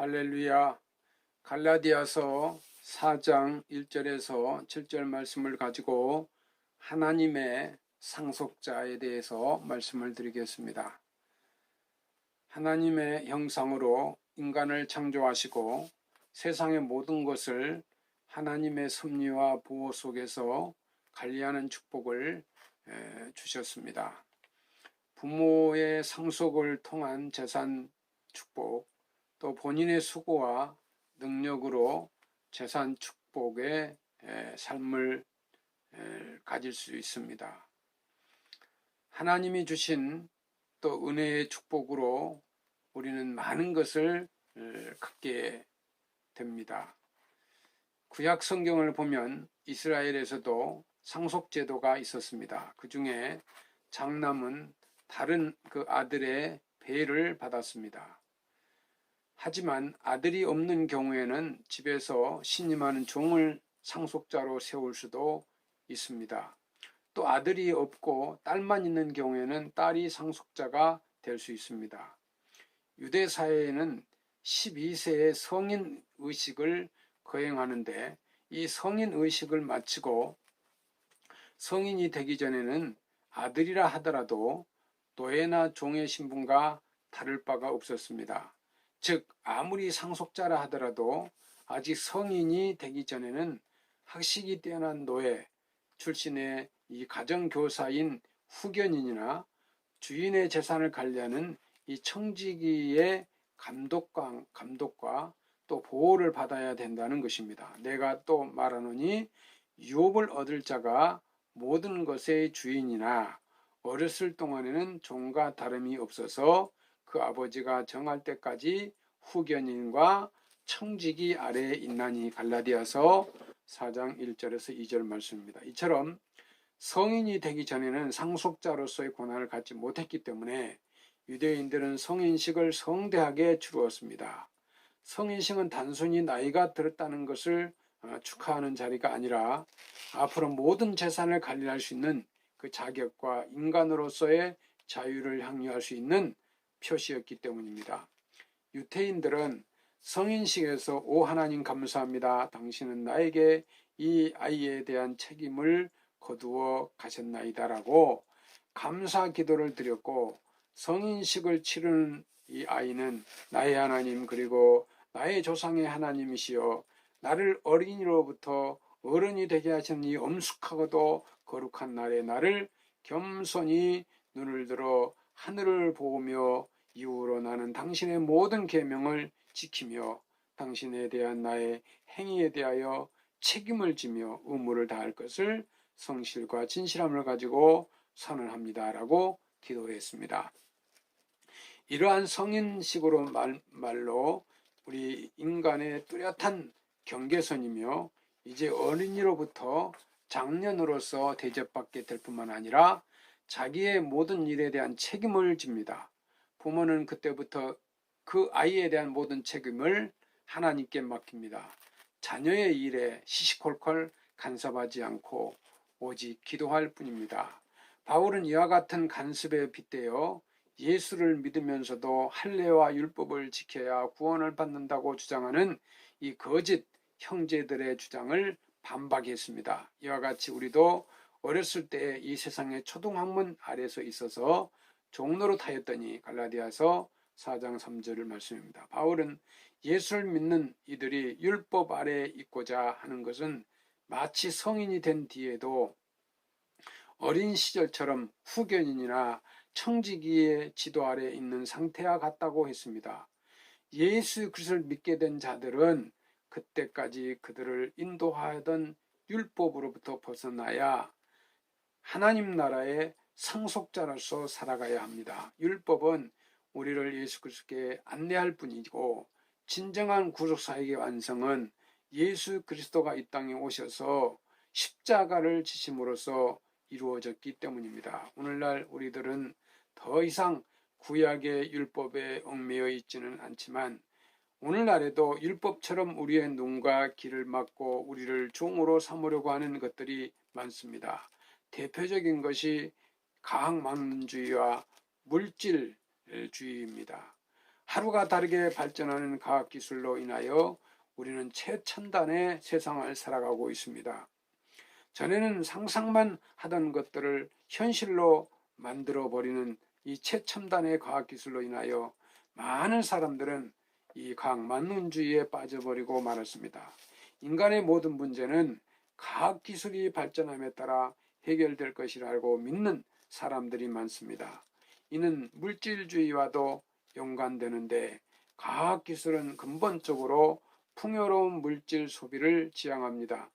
할렐루야. 갈라디아서 4장 1절에서 7절 말씀을 가지고 하나님의 상속자에 대해서 말씀을 드리겠습니다. 하나님의 형상으로 인간을 창조하시고 세상의 모든 것을 하나님의 섭리와 보호 속에서 관리하는 축복을 주셨습니다. 부모의 상속을 통한 재산 축복, 또 본인의 수고와 능력으로 재산 축복의 삶을 가질 수 있습니다. 하나님이 주신 또 은혜의 축복으로 우리는 많은 것을 갖게 됩니다. 구약 성경을 보면 이스라엘에서도 상속제도가 있었습니다. 그 중에 장남은 다른 그 아들의 배를 받았습니다. 하지만 아들이 없는 경우에는 집에서 신임하는 종을 상속자로 세울 수도 있습니다. 또 아들이 없고 딸만 있는 경우에는 딸이 상속자가 될 수 있습니다. 유대 사회에는 12세의 성인 의식을 거행하는데 이 성인 의식을 마치고 성인이 되기 전에는 아들이라 하더라도 노예나 종의 신분과 다를 바가 없었습니다. 즉 아무리 상속자라 하더라도 아직 성인이 되기 전에는 학식이 뛰어난 노예 출신의 이 가정교사인 후견인이나 주인의 재산을 관리하는 이 청지기의 감독과 또 보호를 받아야 된다는 것입니다. 내가 또 말하노니 유업을 얻을 자가 모든 것의 주인이나 어렸을 동안에는 종과 다름이 없어서 그 아버지가 정할 때까지 후견인과 청지기 아래에 있나니. 갈라디아서 4장 1절에서 2절 말씀입니다. 이처럼 성인이 되기 전에는 상속자로서의 권한을 갖지 못했기 때문에 유대인들은 성인식을 성대하게 치루었습니다. 성인식은 단순히 나이가 들었다는 것을 축하하는 자리가 아니라 앞으로 모든 재산을 관리할 수 있는 그 자격과 인간으로서의 자유를 향유할 수 있는 표시였기 때문입니다. 유태인들은 성인식에서 오 하나님 감사합니다. 당신은 나에게 이 아이에 대한 책임을 거두어 가셨나이다라고 감사 기도를 드렸고, 성인식을 치르는 이 아이는 나의 하나님 그리고 나의 조상의 하나님이시여 나를 어린이로부터 어른이 되게 하신 이 엄숙하고도 거룩한 날에 나를 겸손히 눈을 들어 하늘을 보며 이후로 나는 당신의 모든 계명을 지키며 당신에 대한 나의 행위에 대하여 책임을 지며 의무를 다할 것을 성실과 진실함을 가지고 선언합니다 라고 기도했습니다. 이러한 성인식으로 말로 우리 인간의 뚜렷한 경계선이며 이제 어린이로부터 장년으로서 대접받게 될 뿐만 아니라 자기의 모든 일에 대한 책임을 집니다. 부모는 그때부터 그 아이에 대한 모든 책임을 하나님께 맡깁니다. 자녀의 일에 시시콜콜 간섭하지 않고 오직 기도할 뿐입니다. 바울은 이와 같은 간섭에 빗대어 예수를 믿으면서도 할례와 율법을 지켜야 구원을 받는다고 주장하는 이 거짓 형제들의 주장을 반박했습니다. 이와 같이 우리도 어렸을 때 이 세상의 초등학문 아래서 있어서 종노릇하였더니. 갈라디아서 4장 3절을 말씀입니다. 바울은 예수를 믿는 이들이 율법 아래에 있고자 하는 것은 마치 성인이 된 뒤에도 어린 시절처럼 후견인이나 청지기의 지도 아래에 있는 상태와 같다고 했습니다. 예수 그리스도를 믿게 된 자들은 그때까지 그들을 인도하던 율법으로부터 벗어나야 하나님 나라의 상속자로서 살아가야 합니다. 율법은 우리를 예수 그리스도께 안내할 뿐이고 진정한 구속사역의 완성은 예수 그리스도가 이 땅에 오셔서 십자가를 지심으로써 이루어졌기 때문입니다. 오늘날 우리들은 더 이상 구약의 율법에 얽매여 있지는 않지만 오늘날에도 율법처럼 우리의 눈과 귀를 막고 우리를 종으로 삼으려고 하는 것들이 많습니다. 대표적인 것이 가학만민주의와 물질주의입니다. 하루가 다르게 발전하는 과학기술로 인하여 우리는 최첨단의 세상을 살아가고 있습니다. 전에는 상상만 하던 것들을 현실로 만들어버리는 이 최첨단의 과학기술로 인하여 많은 사람들은 이 과학만능주의에 빠져버리고 말았습니다. 인간의 모든 문제는 과학기술이 발전함에 따라 해결될 것이라고 믿는 사람들이 많습니다. 이는 물질주의와도 연관되는데 과학기술은 근본적으로 풍요로운 물질 소비를 지향합니다.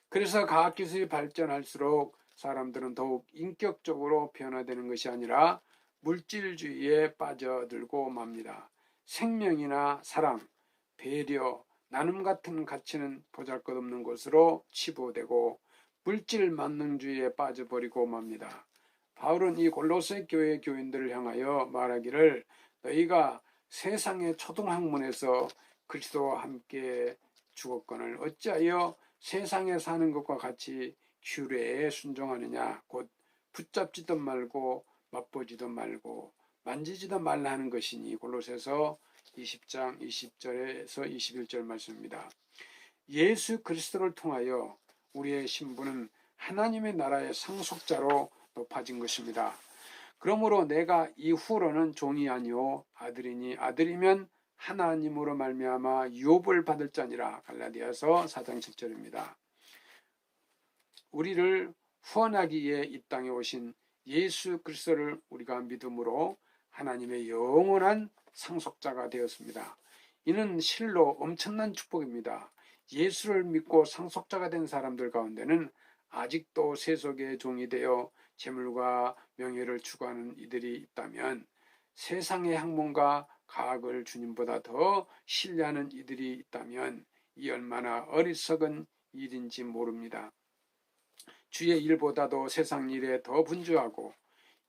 그래서 과학기술이 발전할수록 사람들은 더욱 인격적으로 변화되는 것이 아니라 물질주의에 빠져들고 맙니다. 생명이나 사랑, 배려, 나눔 같은 가치는 보잘것없는 것으로 치부되고 물질 만능주의에 빠져버리고 맙니다. 바울은 이 골로새 교회 교인들을 향하여 말하기를 너희가 세상의 초등학문에서 그리스도와 함께 죽었거늘 어찌하여 세상에 사는 것과 같이 규례에 순종하느냐. 곧 붙잡지도 말고 맛보지도 말고 만지지도 말라 하는 것이니. 골로새서 20장 20절에서 21절 말씀입니다. 예수 그리스도를 통하여 우리의 신분은 하나님의 나라의 상속자로 높아진 것입니다. 그러므로 내가 이후로는 종이 아니요 아들이니 아들이면 하나님으로 말미암아 유업을 받을 자니라. 갈라디아서 4장 7절입니다. 우리를 후원하기 위해 이 땅에 오신 예수 그리스도를 우리가 믿음으로 하나님의 영원한 상속자가 되었습니다. 이는 실로 엄청난 축복입니다. 예수를 믿고 상속자가 된 사람들 가운데는 아직도 세속의 종이 되어 재물과 명예를 추구하는 이들이 있다면 세상의 학문과 과학을 주님보다 더 신뢰하는 이들이 있다면 이 얼마나 어리석은 일인지 모릅니다. 주의 일보다도 세상 일에 더 분주하고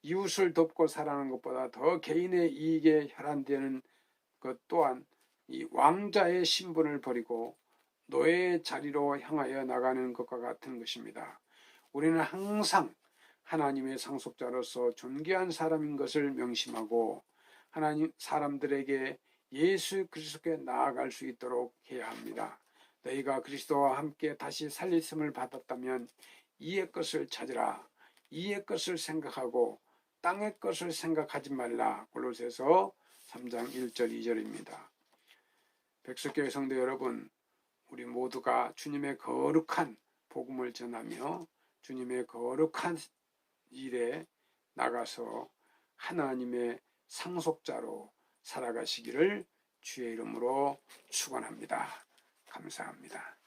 이웃을 돕고 살아가는 것보다 더 개인의 이익에 혈안되는 것 또한 이 왕자의 신분을 버리고 노예의 자리로 향하여 나가는 것과 같은 것입니다. 우리는 항상 하나님의 상속자로서 존귀한 사람인 것을 명심하고 하나님 사람들에게 예수 그리스도께 나아갈 수 있도록 해야 합니다. 너희가 그리스도와 함께 다시 살리심을 받았다면 이의 것을 찾으라. 이의 것을 생각하고 땅의 것을 생각하지 말라. 골로새서 3장 1절 2절입니다. 백석교회 성도 여러분, 우리 모두가 주님의 거룩한 복음을 전하며 주님의 거룩한 일에 나가서 하나님의 상속자로 살아가시기를 주의 이름으로 축원합니다. 감사합니다.